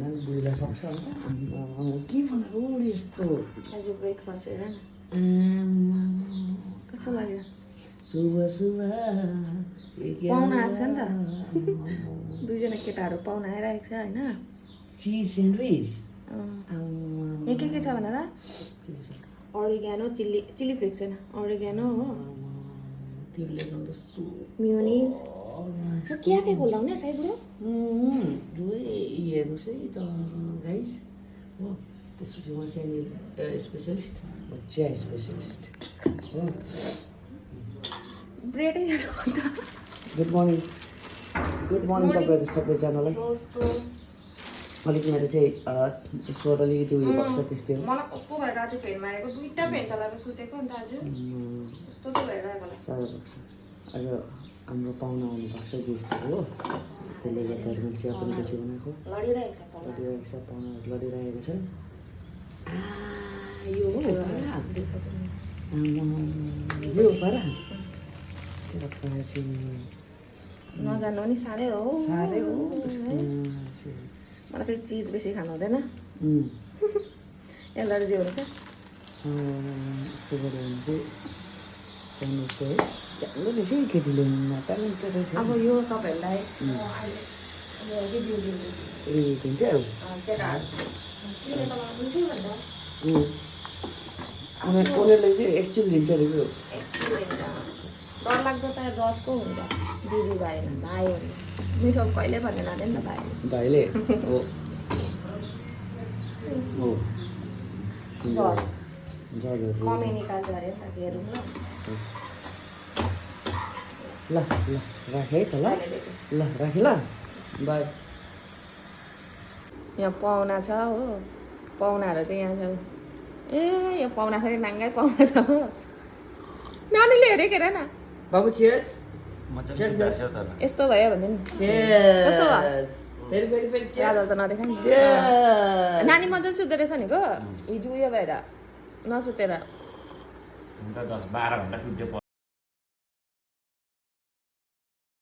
non बुढीलाई सक्छ अन्त के बनाएको यस्तो आज ब्रेकफास्ट हेर न कस्तो लाग्यो सुबह सुबह पाहुना आएको छ नि त दुईजना केटाहरू पाहुना आइरहेको छ होइन चिज स्यान्डविच यहाँ के छ भन त ओरिगानो चिल्ली फ्लेक्स छैन ओरिगानो हो त्यसले गर्दा म्युनिज क्याफे खोलाउने साइडबाट हेर्नुहोस् है त गाइस हो त्यसपछि म स्यान्डविच स्पेसलिस्ट चिया स्पेसलिस्ट हो ब्रेडै गुड मर्निङ तपाईँहरू सबैजनालाई अलिक मेरो चाहिँ स्वर अलिकति उयो भएको छ त्यस्तै हो मलाई कस्तो भएर राति फेन मारेको दुईटा फेन चलाएर सुतेको अन्त आज कस्तो चाहिँ भइरहेको साह्रो भएको छ आज हाम्रो पाहुना आउनुभएको छ गेस्टहरू हो त्यसले गर्दाखेरि मैले चिया पनि बेसी बनाएको लडिरहेको छ पाहुना लडिरहेको छ पाहुनाहरू लडिरहेको छन् यो हो यो पारा नजानु नि साह्रै हो साह्रै हो मलाई फेरि चिज बेसी खानु हुँदैन यसलाई जे हुन्छ यस्तो गऱ्यो भने चाहिँ स्यान्डविच चाहिँ राम्रो रहेछ है केटीले ट्यालेन्ट रहेछ अब यो तपाईँहरूलाई ए हुन्छ उनीहरूले चाहिँ एक्चुअल लिन्छ अरे त्यो डरलाग्दो त जजको हुन्छ दिदी भाइमा भाइ हुन्छ मिठो कहिले भन्दैन अरे नि त भाइले हो हो जज जजहरू कमे निकाल्छ अरे नि त हेरौँ ल ल राखेँ है त ल ल राखेँ ल बाई यहाँ पाहुना छ हो पाहुनाहरू चाहिँ यहाँ छ ए यो पाहुना फेरि नाङ्गै पाहुना छ हो नानीले हेरेको हेर न बाबु चियर्स यस्तो भयो भने कस्तो भयो राजा त नदेखा नि नानी मजाले सुत्दो रहेछ नि को हिजो उयो भएर नसुतेर 10-12 घन्टा सुत्यो